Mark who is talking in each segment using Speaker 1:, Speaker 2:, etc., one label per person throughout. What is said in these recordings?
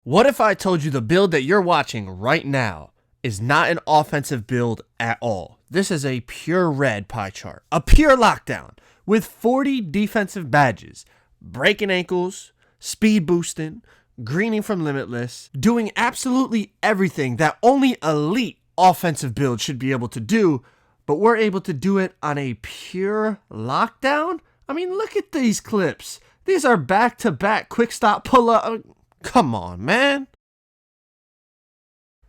Speaker 1: What if I told you the build that you're watching right now is not an offensive build at all? This is a pure red pie chart, a pure lockdown with 40 defensive badges, breaking ankles, speed boosting, greening from limitless, doing absolutely everything that only elite offensive builds should be able to do, but we're able to do it on a pure lockdown? I mean, look at these clips. These are back-to-back quick stop pull-up. Come on, man.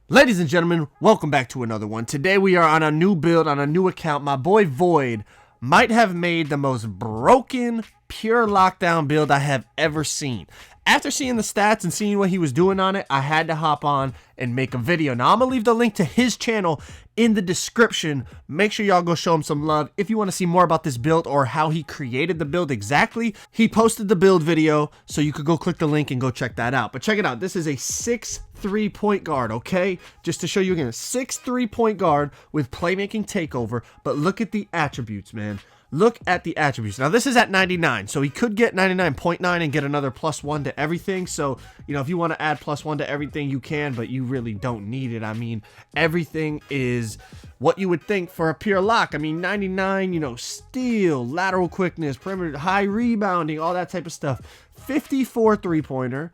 Speaker 1: Ladies and gentlemen, welcome back to another one. Today we are on a new build, on a new account. My boy Void might have made the most broken pure lockdown build I have ever seen. After seeing the stats and seeing what he was doing on it, I had to hop on and make a video. Now, I'm going to leave the link to his channel in the description. Make sure y'all go show him some love. If you want to see more about this build or how he created the build exactly, he posted the build video, so you could go click the link and go check that out. But check it out. This is a 6'3" point guard, okay? Just to show you again, a 6'3" point guard with playmaking takeover. But look at the attributes, man. Look at the attributes. Now, this is at 99, so he could get 99.9 and get another +1 to everything. So, you know, if you want to add +1 to everything, you can, but you really don't need it. I mean, everything is what you would think for a pure lock. I mean, 99, you know, steal, lateral quickness, perimeter, high rebounding, all that type of stuff. 54 three-pointer,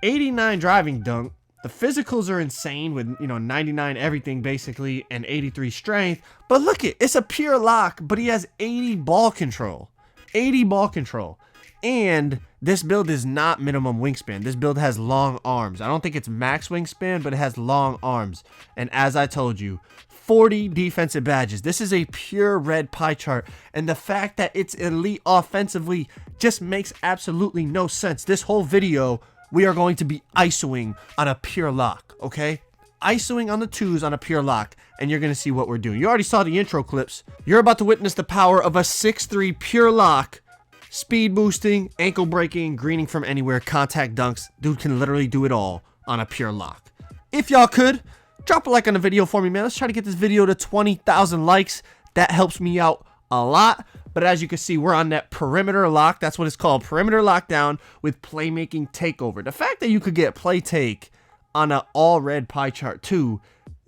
Speaker 1: 89 driving dunk. The physicals are insane with, you know, 99 everything basically and 83 strength. But look it's a pure lock, but he has 80 ball control. 80 ball control. And this build is not minimum wingspan. This build has long arms. I don't think it's max wingspan, but it has long arms. And as I told you, 40 defensive badges. This is a pure red pie chart. And the fact that it's elite offensively just makes absolutely no sense. This whole video, we are going to be ISOing on a pure lock, okay? ISOing on the twos on a pure lock, and you're going to see what we're doing. You already saw the intro clips. You're about to witness the power of a 6'3" pure lock, speed boosting, ankle breaking, greening from anywhere, contact dunks. Dude can literally do it all on a pure lock. If y'all could, drop a like on the video for me, man. Let's try to get this video to 20,000 likes. That helps me out a lot. But as you can see, we're on that perimeter lock. That's what it's called, perimeter lockdown with playmaking takeover. The fact that you could get play take on an all red pie chart too,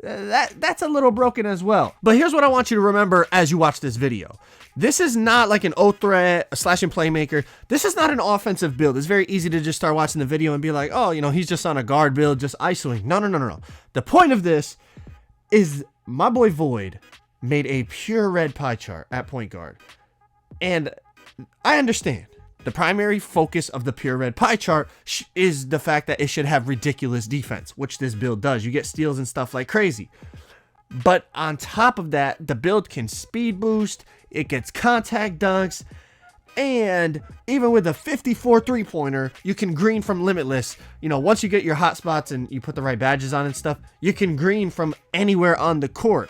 Speaker 1: that's a little broken as well. But here's what I want you to remember as you watch this video. This is not like an O threat, a slashing playmaker. This is not an offensive build. It's very easy to just start watching the video and be like, oh, you know, he's just on a guard build, just ISOing. No. The point of this is my boy Void made a pure red pie chart at point guard. And I understand the primary focus of the pure red pie chart is the fact that it should have ridiculous defense, which this build does. You get steals and stuff like crazy. But on top of that, the build can speed boost, it gets contact dunks, and even with a 54 three-pointer, you can green from limitless. You know, once you get your hot spots and you put the right badges on and stuff, you can green from anywhere on the court.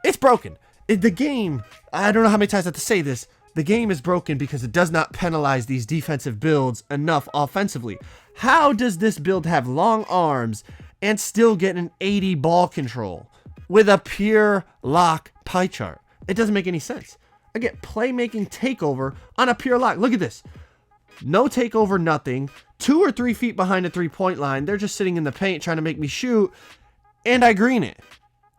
Speaker 1: It's broken. The game, I don't know how many times I have to say this, the game is broken because it does not penalize these defensive builds enough offensively. How does this build have long arms and still get an 80 ball control with a pure lock pie chart? It doesn't make any sense. I get playmaking takeover on a pure lock. Look at this. No takeover, nothing. 2 or 3 feet behind the three-point line. They're just sitting in the paint trying to make me shoot, and I green it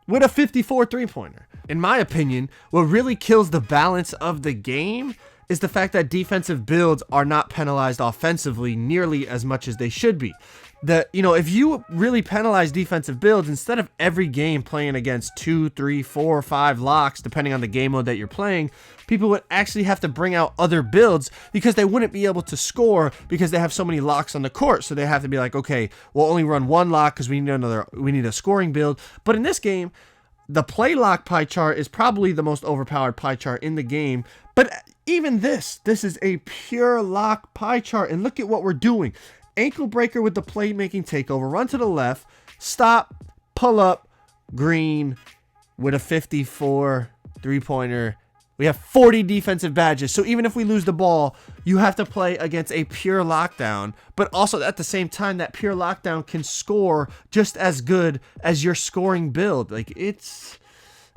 Speaker 1: with a 54 three-pointer. In my opinion, what really kills the balance of the game is the fact that defensive builds are not penalized offensively nearly as much as they should be. You know, if you really penalize defensive builds, instead of every game playing against 2, 3, 4, 5 locks, depending on the game mode that you're playing, people would actually have to bring out other builds because they wouldn't be able to score because they have so many locks on the court. So they have to be like, okay, we'll only run one lock because we need a scoring build. But in this game, the play lock pie chart is probably the most overpowered pie chart in the game. But even this is a pure lock pie chart. And look at what we're doing. Ankle breaker with the playmaking takeover. Run to the left. Stop. Pull up. Green with a 54 three-pointer. We have 40 defensive badges. So even if we lose the ball, you have to play against a pure lockdown. But also at the same time, that pure lockdown can score just as good as your scoring build. Like it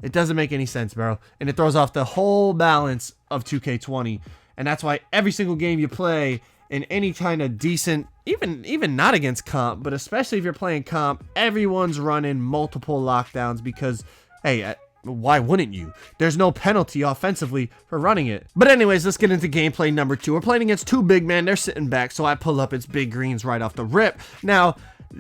Speaker 1: doesn't make any sense, bro. And it throws off the whole balance of 2K20. And that's why every single game you play, in any kind of decent, even not against comp, but especially if you're playing comp, everyone's running multiple lockdowns because, hey, why wouldn't you? There's no penalty offensively for running it. But anyways, let's get into gameplay number 2. We're playing against 2 big men. They're sitting back, so I pull up. It's big greens right off the rip. Now,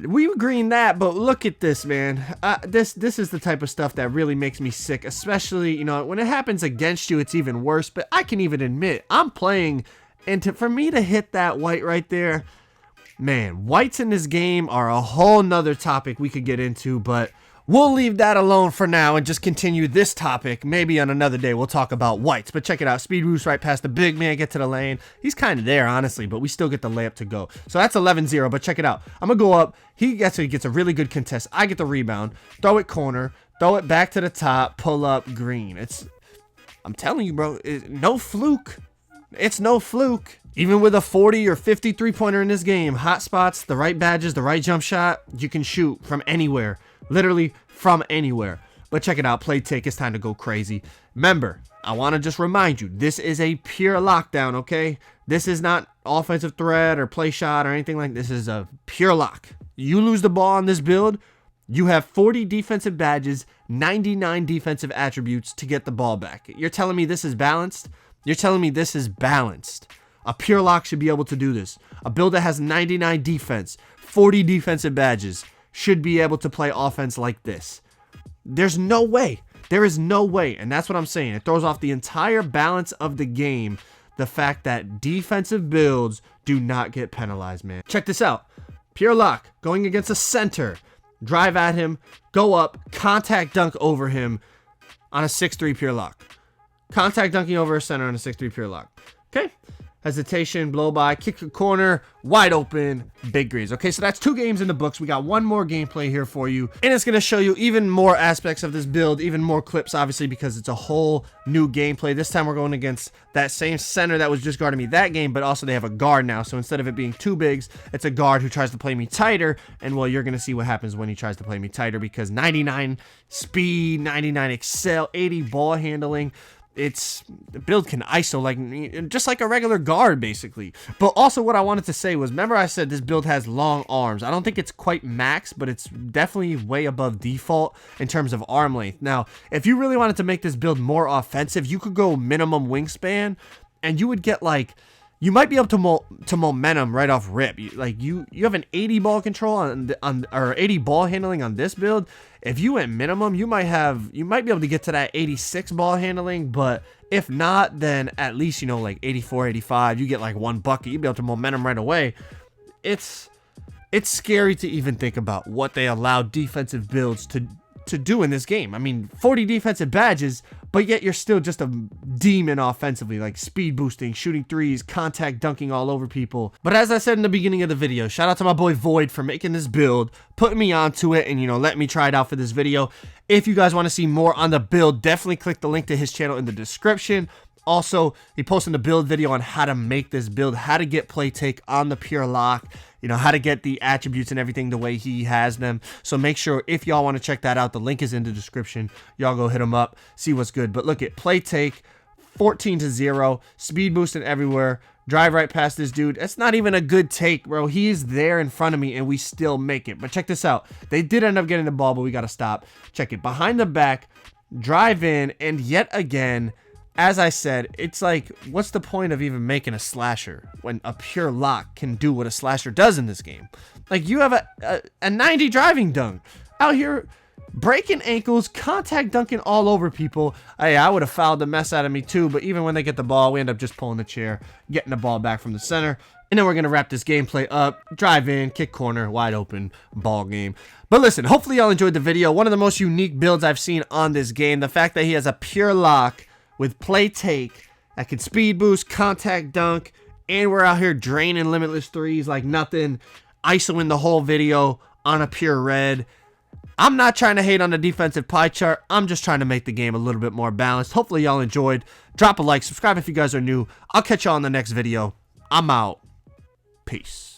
Speaker 1: we green that, but look at this, man. This is the type of stuff that really makes me sick, especially, you know, when it happens against you, it's even worse. But I can even admit, I'm playing, and for me to hit that white right there, man, whites in this game are a whole nother topic we could get into, but we'll leave that alone for now and just continue this topic. Maybe on another day we'll talk about whites. But check it out. Speed boost right past the big man. Get to the lane. He's kind of there, honestly, but we still get the layup to go. So that's 11-0. But check it out. I'm going to go up. He gets a really good contest. I get the rebound. Throw it corner. Throw it back to the top. Pull up green. I'm telling you, bro, no fluke. It's no fluke. Even with a 40 or 50 3-pointer in this game, hot spots, the right badges, the right jump shot, you can shoot from anywhere. Literally from anywhere. But check it out. Play take. It's time to go crazy. Remember, I want to just remind you, this is a pure lockdown, okay? This is not offensive threat or play shot or anything like this. This is a pure lock. You lose the ball on this build, you have 40 defensive badges, 99 defensive attributes to get the ball back. You're telling me this is balanced? You're telling me this is balanced. A pure lock should be able to do this. A build that has 99 defense, 40 defensive badges, should be able to play offense like this. There's no way. There is no way. And that's what I'm saying. It throws off the entire balance of the game. The fact that defensive builds do not get penalized, man. Check this out. Pure lock going against a center. Drive at him. Go up. Contact dunk over him on a 6'3 pure lock. Contact dunking over a center on a 6'3 pure lock. Okay. Hesitation, blow by, kick the corner, wide open, big greens. Okay, so that's 2 games in the books. We got one more gameplay here for you, and it's going to show you even more aspects of this build, even more clips, obviously, because it's a whole new gameplay. This time we're going against that same center that was just guarding me that game, but also they have a guard now. So instead of it being 2 bigs, it's a guard who tries to play me tighter, and well, you're going to see what happens when he tries to play me tighter, because 99 speed, 99 excel, 80 ball handling. The build can ISO like just like a regular guard, basically. But also what I wanted to say was, remember I said this build has long arms. I don't think it's quite max, but it's definitely way above default in terms of arm length. Now, if you really wanted to make this build more offensive, you could go minimum wingspan, and you would get like, you might be able to momentum right off rip. You have an 80 ball control or 80 ball handling on this build. If you went minimum, you might be able to get to that 86 ball handling, but if not, then at least, you know, like 84, 85, you get like 1 bucket. You'd be able to momentum right away. It's scary to even think about what they allow defensive builds to do in this game. I mean, 40 defensive badges, but yet you're still just a demon offensively, like speed boosting, shooting threes, contact dunking all over people. But as I said in the beginning of the video, shout out to my boy Void for making this build, putting me onto it, and, you know, let me try it out for this video. If you guys want to see more on the build, definitely click the link to his channel in the description. Also, he posted a build video on how to make this build, how to get play take on the pure lock, you know, how to get the attributes and everything the way he has them. So make sure, if y'all want to check that out, the link is in the description. Y'all go hit him up, see what's good. But look at play take, 14-0, speed boosting everywhere, drive right past this dude. It's not even a good take, bro. He's there in front of me and we still make it. But check this out. They did end up getting the ball, but we got to stop. Check it. Behind the back, drive in, and yet again, as I said, it's like, what's the point of even making a slasher when a pure lock can do what a slasher does in this game? Like, you have a 90 driving dunk out here breaking ankles, contact dunking all over people. Hey, I would have fouled the mess out of me too, but even when they get the ball, we end up just pulling the chair, getting the ball back from the center. And then we're going to wrap this gameplay up, drive in, kick corner, wide open, ball game. But listen, hopefully y'all enjoyed the video. One of the most unique builds I've seen on this game, the fact that he has a pure lock with play take that can speed boost, contact dunk, and we're out here draining limitless threes like nothing, ISOing the whole video on a pure red. I'm not trying to hate on the defensive pie chart. I'm just trying to make the game a little bit more balanced. Hopefully y'all enjoyed. Drop a like, subscribe if you guys are new. I'll catch y'all in the next video. I'm out. Peace.